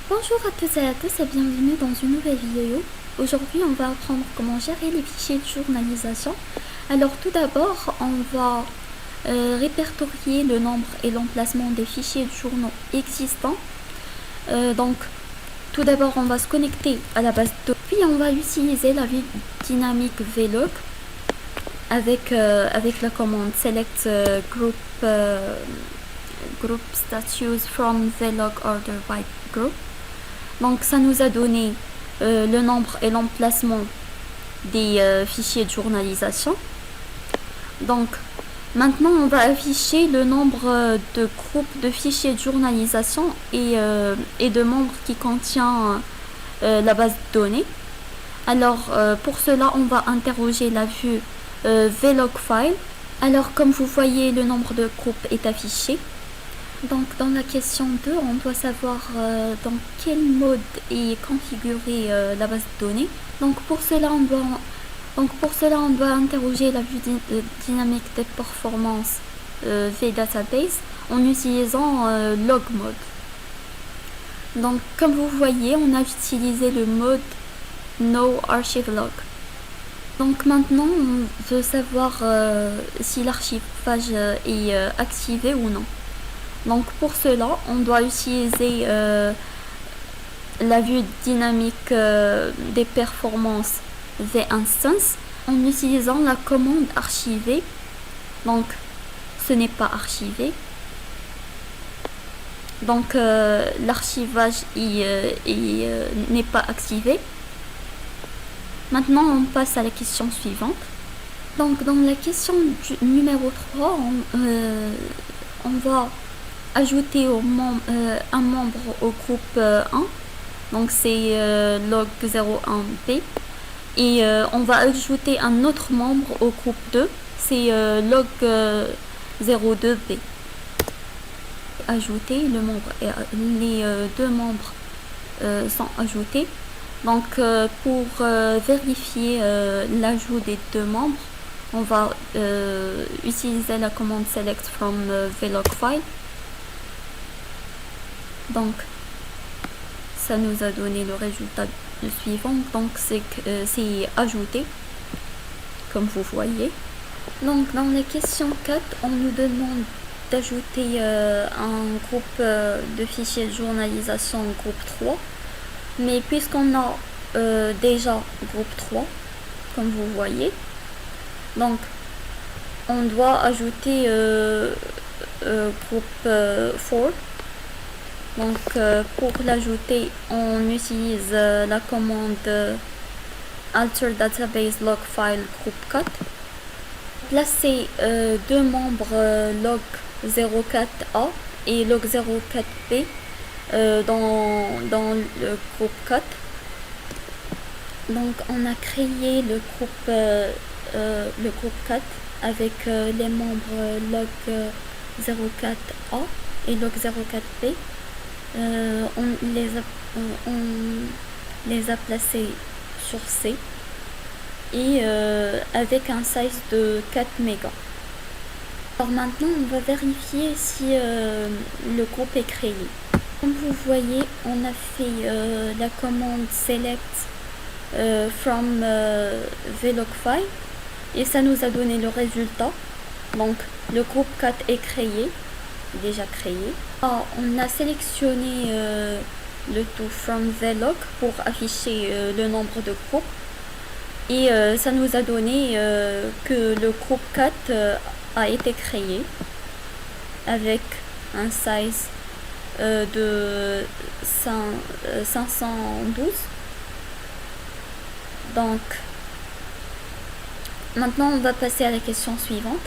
Bonjour à tous et à tous et bienvenue dans une nouvelle vidéo. Aujourd'hui on va apprendre comment gérer les fichiers de journalisation. Alors tout d'abord on va répertorier le nombre et l'emplacement des fichiers de journaux existants. Donc tout d'abord on va se connecter à la base de données, puis on va utiliser la vue dynamique vlog avec la commande select group status from vlog order by group. Donc ça nous a donné le nombre et l'emplacement des fichiers de journalisation. Donc maintenant on va afficher le nombre de groupes de fichiers de journalisation et de membres qui contient la base de données. Alors pour cela on va interroger la vue vlog file. Alors comme vous voyez le nombre de groupes est affiché. Donc dans la question 2, on doit savoir dans quel mode est configurée la base de données. Donc pour cela on doit interroger la vue dynamique des performances vDatabase en utilisant log mode. Donc comme vous voyez, on a utilisé le mode no archive log. Donc maintenant on veut savoir si l'archivage est activé ou non. Donc pour cela, on doit utiliser la vue dynamique des performances vInstance en utilisant la commande archiver. Donc ce n'est pas archivé. Donc l'archivage n'est pas activé. Maintenant on passe à la question suivante. Donc dans la question numéro 3, on va ajouter un membre au groupe 1, donc c'est log01b, et on va ajouter un autre membre au groupe 2, c'est log02b. Ajouter les deux membres sont ajoutés. Donc pour vérifier l'ajout des deux membres, on va utiliser la commande select from vlog file. Donc ça nous a donné le résultat suivant, donc c'est ajouté, comme vous voyez. Donc dans la question 4, on nous demande d'ajouter un groupe de fichiers de journalisation groupe 3, mais puisqu'on a déjà groupe 3, comme vous voyez, donc on doit ajouter groupe 4. Donc pour l'ajouter, on utilise la commande alter database log file group cut. Placer deux membres log04a et log04b dans le group cut. Donc on a créé le groupe cut avec les membres log04a et log04b. On les a placés sur C et avec un size de 4 mégas. Alors maintenant on va vérifier si le groupe est créé. Comme vous voyez, on a fait la commande select from vlog file et ça nous a donné le résultat. Donc le groupe 4 est créé, déjà créé. On a sélectionné le tout from vlog pour afficher le nombre de groupes et ça nous a donné que le groupe 4 a été créé avec un size de 512. Donc maintenant on va passer à la question suivante.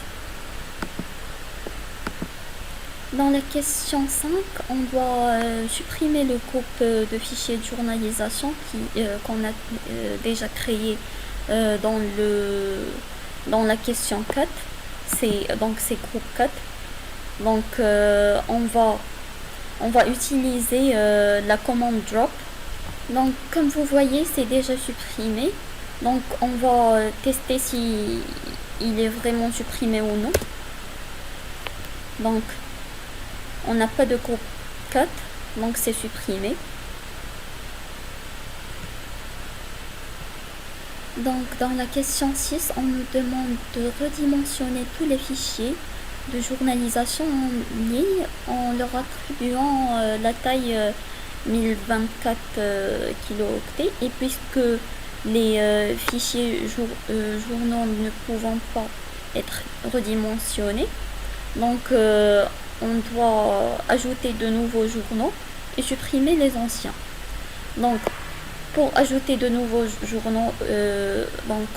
Dans la question 5, on doit supprimer le groupe de fichiers de journalisation qu'on a déjà créé dans la question 4. C'est groupe 4. Donc on va utiliser la commande drop. Donc comme vous voyez, c'est déjà supprimé. Donc on va tester si il est vraiment supprimé ou non. Donc on n'a pas de groupe cut, donc c'est supprimé. Donc dans la question 6, on nous demande de redimensionner tous les fichiers de journalisation en ligne en leur attribuant la taille 1024 kilooctets, et puisque les fichiers journaux ne pouvant pas être redimensionnés, donc on doit ajouter de nouveaux journaux et supprimer les anciens. Donc pour ajouter de nouveaux journaux, donc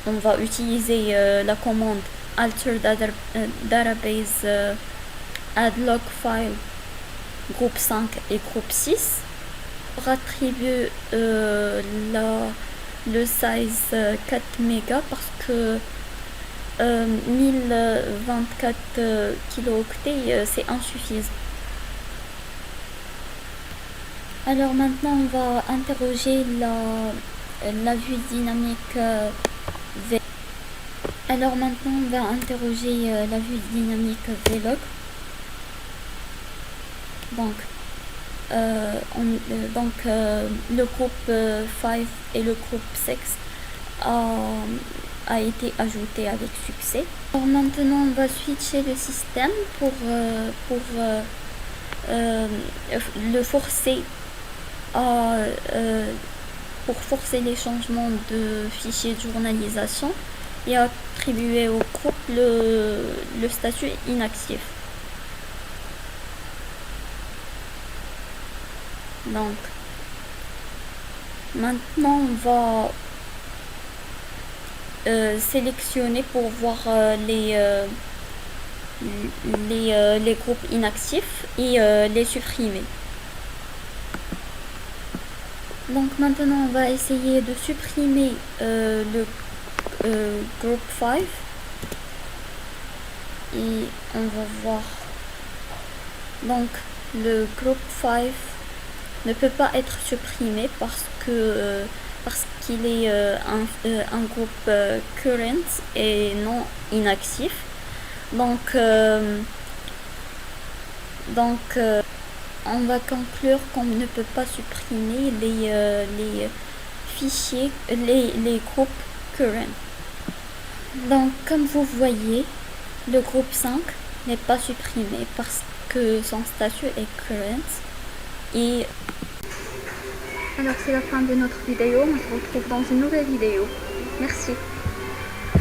on va utiliser la commande alter database add log file groupe 5 et groupe 6 pour attribuer le size 4 mégas, parce que 1024 kilooctets c'est insuffisant. Alors maintenant on va interroger la vue dynamique Alors maintenant on va interroger la vue dynamique Vlog. Donc, le groupe 5 et le groupe 6 a été ajouté avec succès. Alors maintenant on va switcher le système pour le forcer pour forcer les changements de fichiers de journalisation et attribuer au groupe le statut inactif. Donc maintenant on va sélectionner pour voir les groupes inactifs et les supprimer. Donc maintenant on va essayer de supprimer le groupe 5 et on va voir. Donc le groupe 5 ne peut pas être supprimé parce qu'il est un groupe current et non inactif. Donc on va conclure qu'on ne peut pas supprimer les fichiers, les groupes current. Donc comme vous voyez, le groupe 5 n'est pas supprimé parce que son statut est current. Et alors c'est la fin de notre vidéo, on se retrouve dans une nouvelle vidéo. Merci.